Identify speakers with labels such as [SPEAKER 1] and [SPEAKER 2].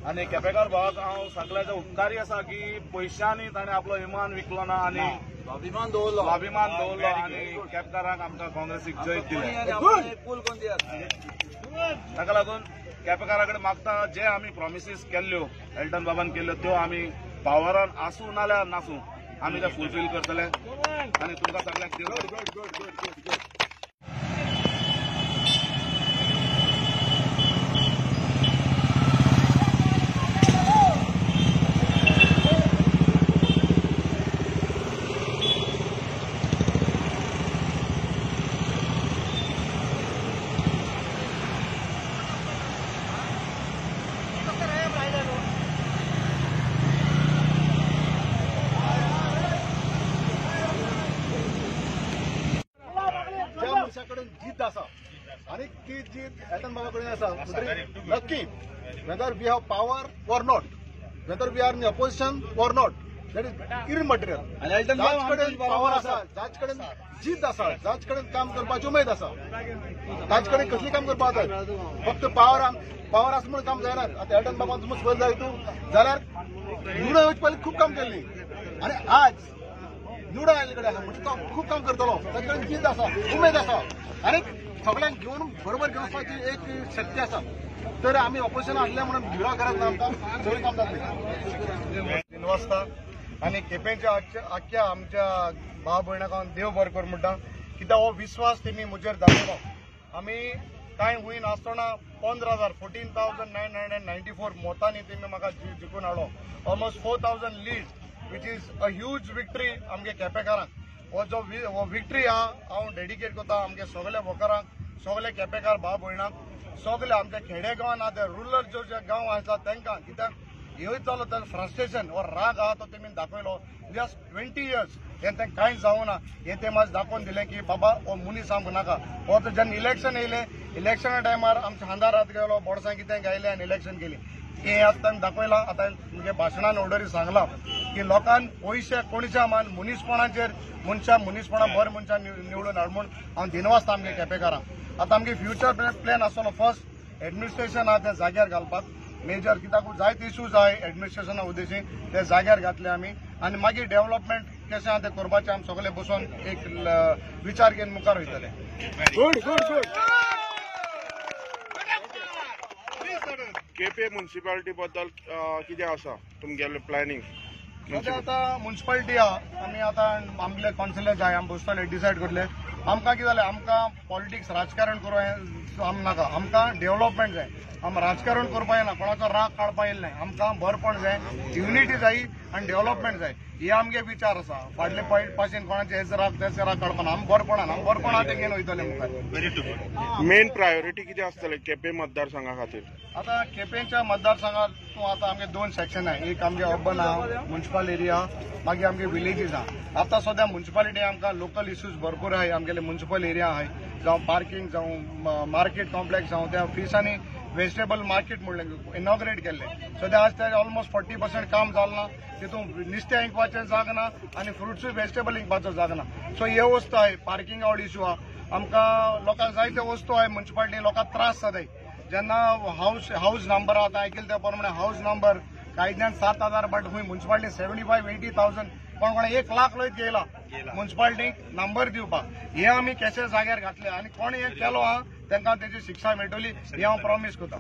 [SPEAKER 1] आणि केपेकार भावाक हांव सगळ्याचो उपकारी आसा की पयशांनी ताणें आपलो इमान विकलो ना आनी स्वाभिमान दवरलो आनी केपेकाराक आमकां काँग्रेसीक जैत दिलें। ताका लागून केपेकारा कडेन मागता जे आमी प्रॉमिसीस केल्ल्यो एल्टन बाबान केल्ल्यो त्यो आमी पावरान आसूं नाल्यार नासूं आमी ते फुलफील करतले आनी तुमकां सगळ्यांक देव
[SPEAKER 2] जीत आसा आणि ती जीत एल्टन बाबा कडेन आसा नक्की whether we have power or not, whether we are in opposition or not, that is immaterial. जाच कडेन पॉवर आसा, जाच कडेन जीत आसा, जाच कडेन काम करपाची उमेद आसा, ताचे कडेन कसली काम करपाक जाय। फक्त पॉवर आसा म्हणून काम जायना। आता एल्टन बाबा तुमकां पळयत जाय तूं जाल्यार निवडून येवचे पयलीं खूब काम केल्ली आणि आज निवडून आयले कडेन आसा म्हणजे तो खूप काम करतलो, ताचे कडेन जीत आसा, उमेद आसा आणि सगळ्यांक घेवन बरोबर घेवन वचपाची एक शक्ती आसा। तर आमी ऑपोजिशन आसले म्हणून भिडा करत ना, आमकां सगळें काम जातलें। 3 वाजता आनी केपेंच्या आख्या आमच्या भाव भयणाक हांव देव बरें कर म्हणटा, कित्याक हो विश्वास तेमी म्हजेर दाखयलो। आमी कांय हुंय नासतना 14,994 मोतांनी तेमी म्हाका जिखून हाडलो। Almost 4,000 lead which is a huge victory आमगे केपेकारांक। हो जो विक्ट्री हा हांव डेडिकेट करता आमगे सगळे वोकरांक, सगळे केपेकार भाव भयणांक, सगळे आमच्या खेडेगांवान आहा ते रुरल जे गांव आसा तांकां, कित्याक ह्योय जालो तर फ्रस्ट्रेशन हो राग आहा तो तेमी दाखयलो। जस्ट 20 years हे तें कांय जावना हे ते मात दाखोवन दिलें की बाबा हो मनीस आमकां नाका। हो तर जेन्ना इलेक्शन येयलें, इलेक्शना टायमार आमच्या खांदारात गेलो, बोडसां कितें गायलें आनी इलेक्शन केली हे आतां ताणें दाखयलां। आतां म्हणजे भाशणान ऑर्डरी सांगलां की लोकांक पयशे कोणच्या मान मनीसपणाचेर मनीसपणा बरें मनशां निवडून हाड म्हूण हांव दिनवासता आमगे केपेकारांक। आतां आमगे फ्युचर प्लॅन आसलो फर्स्ट एडमिनिस्ट्रेशन आहा तें जाग्यार घालपाक, मेजर कित्याक जायते इश्यूज आहाय एडमिनिस्ट्रेशना उद्देशीं ते जाग्यार घातले आमी आनी मागीर डेव्हलपमेंट कशें आहा तें करपाचें आमी सगळे बसून एक विचार घेवन मुखार वयतले।
[SPEAKER 3] केपे म्युनिसिपालिटी बद्दल कितें आसा तुमगेलें प्लॅनिंग?
[SPEAKER 2] सध्या आतां म्युनिसिपालिटी आहा, आमी आतां आमगे कावन्सिलर जाय आमी बसतले डिसायड करतले। आमकां कितें जालें, आमकां पॉलिटिक्स राजकारण करूं आम नाका, आमकां डेव्हलपमेंट जाय। आमी राजकारण करपा येना, कोणाचो राग काडपा येयलो नाय, आमकां बरपण जाय, युनिटी जायी आनी डेव्हलपमेंट जाय हे आमगे विचार आसा। फाटले पासून कोणाचे हेच राग तेच राग काडपाना, आमी बरपण आहा तें घेवन वयतले मुखार।
[SPEAKER 3] मेन प्रायोरिटी कितें आसतलें केपे मतदारसंघा खातीर?
[SPEAKER 2] आता केपेंच्या मतदारसंघात तूं आतां आमगे 2 सेक्शन आहाय, एक आमगे अर्बन आहा, म्युनिसिपल एरिया, मागीर आमगे विलेजीस आहा। आतां सद्या म्युनिसिपालिटी आमकां लोकल इश्यूज भरपूर आहाय, आमगेले म्युनिसिपल एरिया आहाय, जावं पार्किंग जावं मार्केट कॉम्प्लेक्स जावं त्या ऑफिसांनी वेजिटेबल मार्केट म्हणलें इनॉग्रेट केल्लें। सद्या आज ते ऑलमोस्ट 40% काम जालना, तितून नुस्तें इंकपाचें जाग ना आनी फ्रुट्सूय वेजिटेबल इंकपाचो जाग ना। सो हे वस्तू आहाय, पार्किंग आवड इश्यू आहा। आमकां लोकांक जायते वस्तू आहाय म्युनिसिपालिटी, लोकांक त्रास जाताय जेन्ना हाऊस नंबर आतां आयकले त्या प्रमाणे हाऊस नंबर कायद्यान 7,000 बट हुंय म्युनिसिपालिटी 75-80,000 कोण 1 लाख लोक गेला म्युनिसिपालिटीक नंबर दिवपाक। हे आमी केसे जाग्यार घातले आनी कोण हे केलो आहा तांकां तेजी शिक्षा मेळटली हे हांव प्रॉमिस करता।